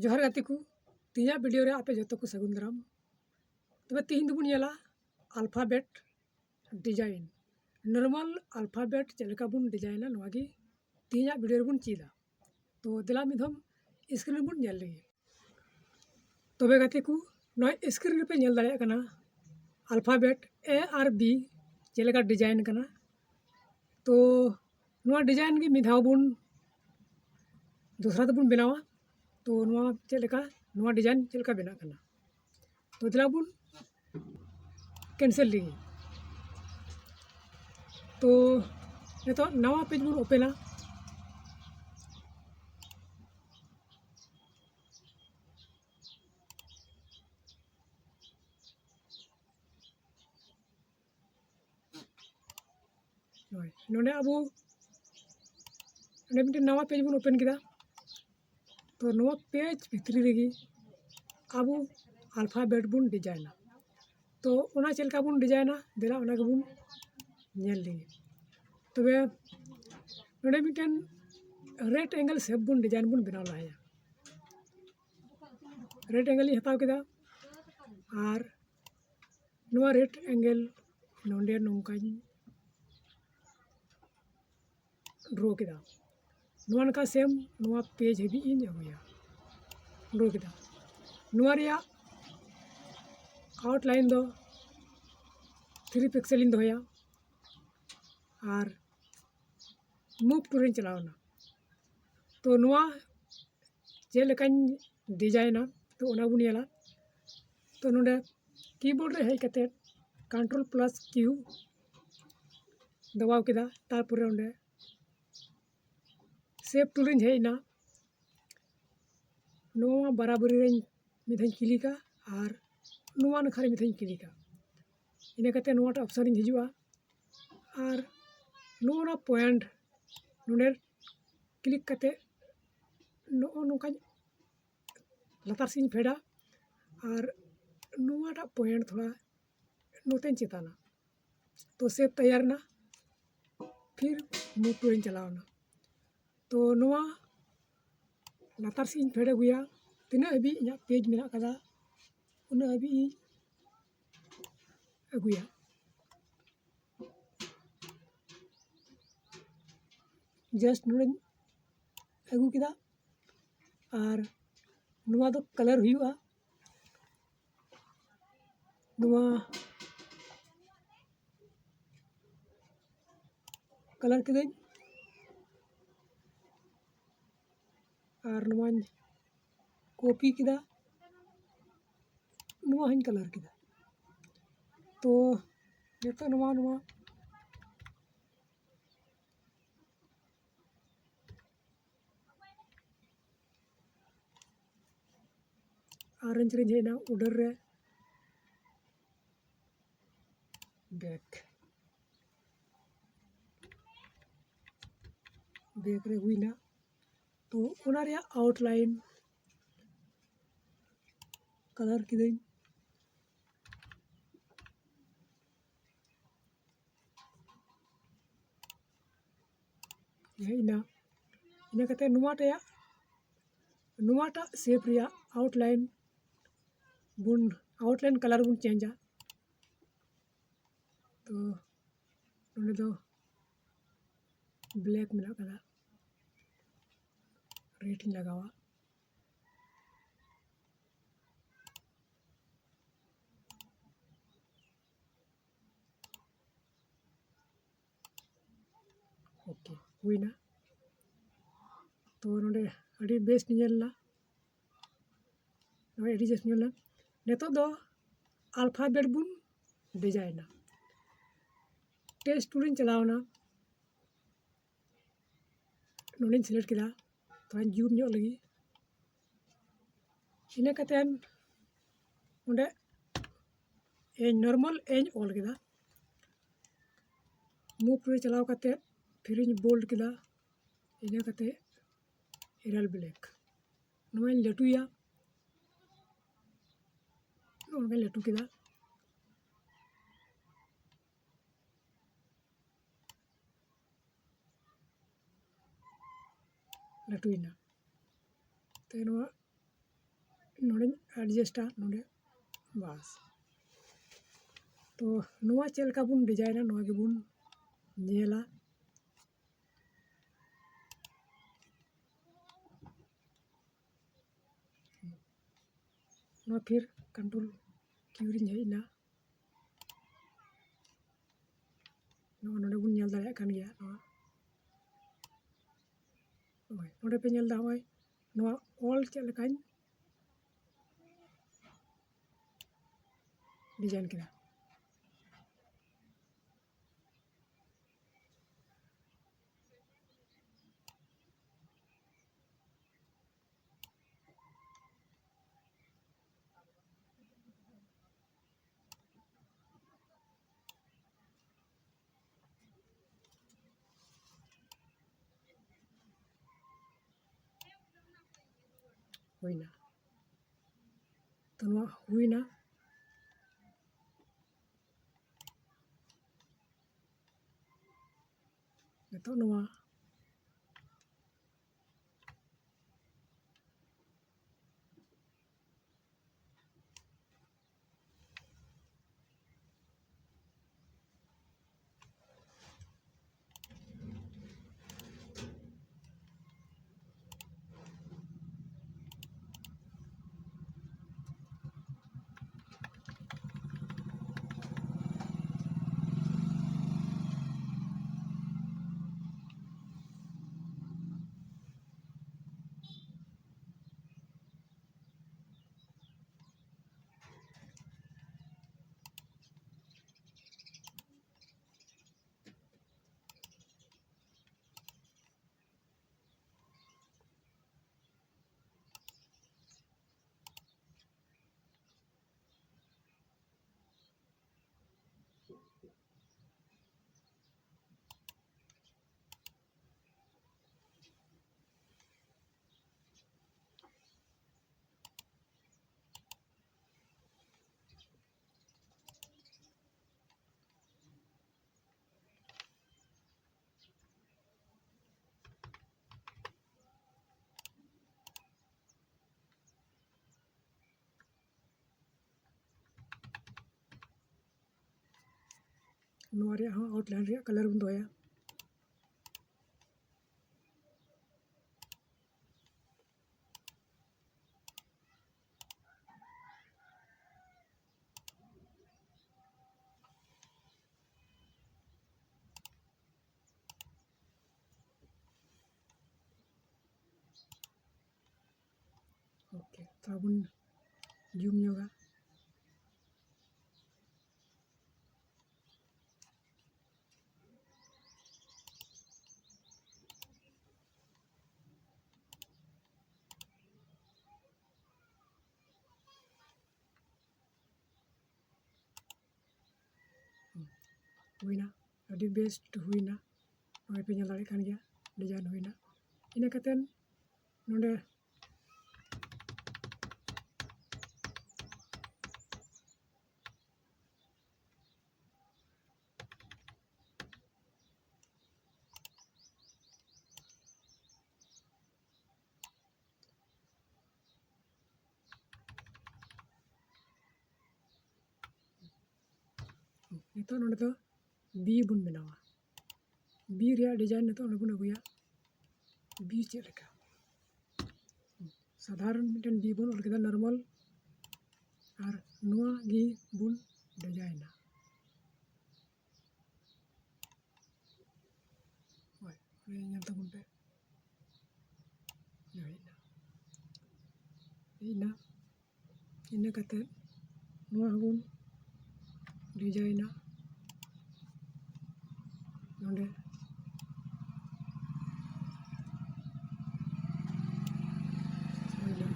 जोहार गाते को तीना वीडियो रे आपे जो को सगुन दाराम तबे तीन दुबुन येला अल्फाबेट डिजाइन नॉर्मल अल्फाबेट चलका बुन डिजाइन नवागी तीना वीडियो रे बुन चीदा तो दिला मिधम स्क्रीन बुन नेल लगी तबे गाते को नय स्क्रीन पे नेल दाड़े कना अल्फाबेट ए आर बी चलका डिजाइन कना तो नवा डिजाइन की मिधाव बुन दूसरा तो बुन बनावा तो नवा चलका नवा डिजाइन चलका बना करना तो दिला बुन कैंसिल लगी तो ये तो नवा पेज बुन ओपना नोडे अब नवा पेज बुन ओपन किया तो नवा पेज भितरी रेगी अब अल्फाबेट बुन डिजाइना तो ओना चलका बुन डिजाइना दिला ओना के बुन नेल लगी तबे नोडे मिटन रेट एंगल सेप बुन डिजाइन बुन बनाव लाया रेट एंगल हताव किदा और नवा रेट एंगल नोडे नौकानी ड्रो किदा नवा नका सेम नवा पेज हेबी इन अगुया ड्रो किदा नवा रिया आउटलाइन दो 3 पिक्सल इन दोया और मूव टूर चलावना तो नवा जेलकान डिजाइना तो ओना बुन येला तो नोडे कीबोर्ड रे हेज कते कंट्रोल प्लस क्यू दबाव किदा तारपुरे ओंडे सेव टूल हेजना नवा बराबरी रे मिथन क्लिका और नवा नखारे मिथन क्लिका इना कते नवाटा ऑप्शन इन हिजुआ और नोना पॉइंट नोडे क्लिक कते नोका लतार सिंह फेड़ा और नोटा पॉइंट थोड़ा नोतें चेताना तो सेव तैयार ना फिर मूव टूर चलावना तो नवा लतार सिंह फेड़ा गुया तीना अभी इना पेज मेना कदा उना अभी अगुया जस्ट नोडे अगू किदा और नवा दो कलर हुआ नवा कलर किदा और नवा कॉपी किदा नवा हन कलर किदा तो जतो नवा नवा ऑरेंज रेंज है ना उडर रे बैक रे हुईना तो ओना रे आउटलाइन कलर किदें इना इना कते नुआटा शेप रिया आउटलाइन बुन आउटलाइन कलर बुन चेंजा तो नोडे दो ब्लैक मेना कदा रेट लगावा ओके हुईना तो नोडे अड़ी बेस्ट नेलना नोडे अड़ी जस्ट नेलना नेतो दो अल्फाबेट बुन डिजाइना टेस्ट टूर चलावना नोडे सिलेक्ट किदा थोड़ा जूम ᱧᱚᱜ लगी इना कतेन ओंडे एज नॉर्मल एज ऑल किदा मूव टूर चलाव कते फिर बोल्ड किदा इना कते इरल ब्लैक नोन लटुया नोन लटू किदा लटुइना तो नोड़े एडजस्टा नोड़े बस तो नोआ चेल का बुन डिजाइना नोआ के बुन नेला नोआ फिर कंट्रोल क्यूरिंग है ना नोआ नोड़े बुन नेल दाड़े कान गया नोआ ओय नोड़े पे नेल दा ओय नोआ ऑल चेल कान डिजाइन केदा होइना तो नोआ हुइना नितो नोआ नोआ रे हाँ आउटलाइन रे कलर बुन दोया ओके तो बुन जूम योगा हुइना अभी बेस्ट हुइना नोए पे नेल दाड़े कान गया डिजाइन हुइना इना कतेन नोडे नितो नोडे तो बी बुन बनावा बी रे डिजाइन नितो नोडे बुन अगुया बी चेलका साधारण मिटन बी बुन और केदा नॉर्मल और नोआ गी बुन डिजाइना ओय नेल तबुन पे होइना ina ina kate nua bun डिजाइना नोडे होइना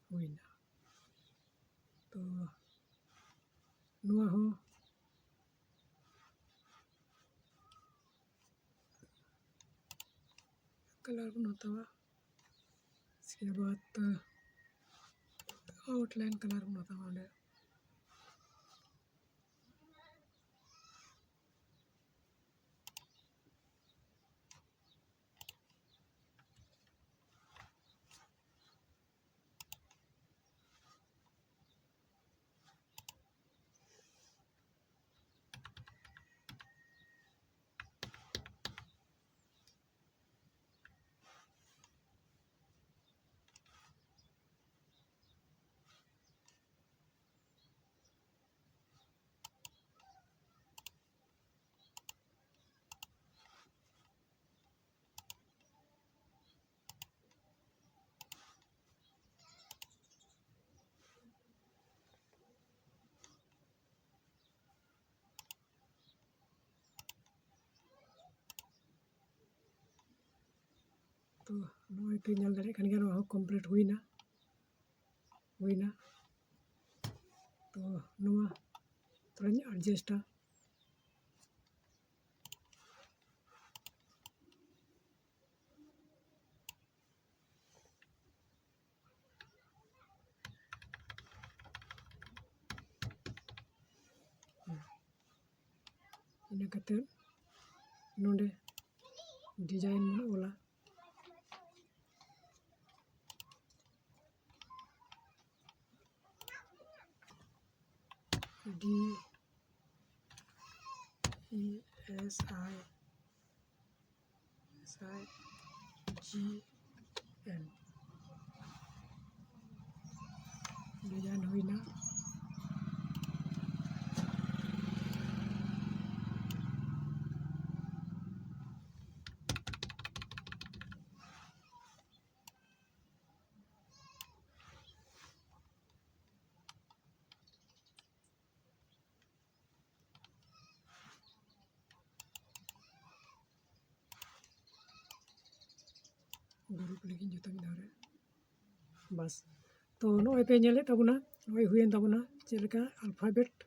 होइना तो ᱱᱚᱣᱟ ᱦᱚᱸ कलर बन होता हुआ। इसके बाद आउटलाइन कलर बन होता हुआ। तो नॉय पे नल दाड़े खान गया कंप्लीट हुईना तो नवा थोड़ा एडजस्टा इन नोडे डिजाइन मन ओला DESIGN डिजाइन हुईना ग्रुप लगी जो मिले बस तो नॉय पे नेले तबना नॉय हुएन तबना चेलका अल्फाबेट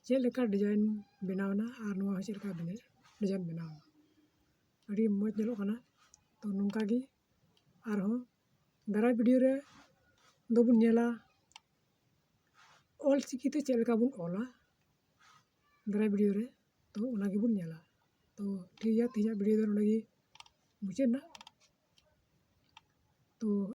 चेलका डिजाइन बनावना और नॉय चेलका डिजाइन बनावना अड़ी मज नेलो कना तो नोंका गी आरहों दारा वीडियो रे दोबुन नेला ऑल चिकीते चेलका बुन ओला दारा वीडियो रे तो उना गी बुन नेला तो ठीक है तीजा वीडियो दो नगी मुझे ना तो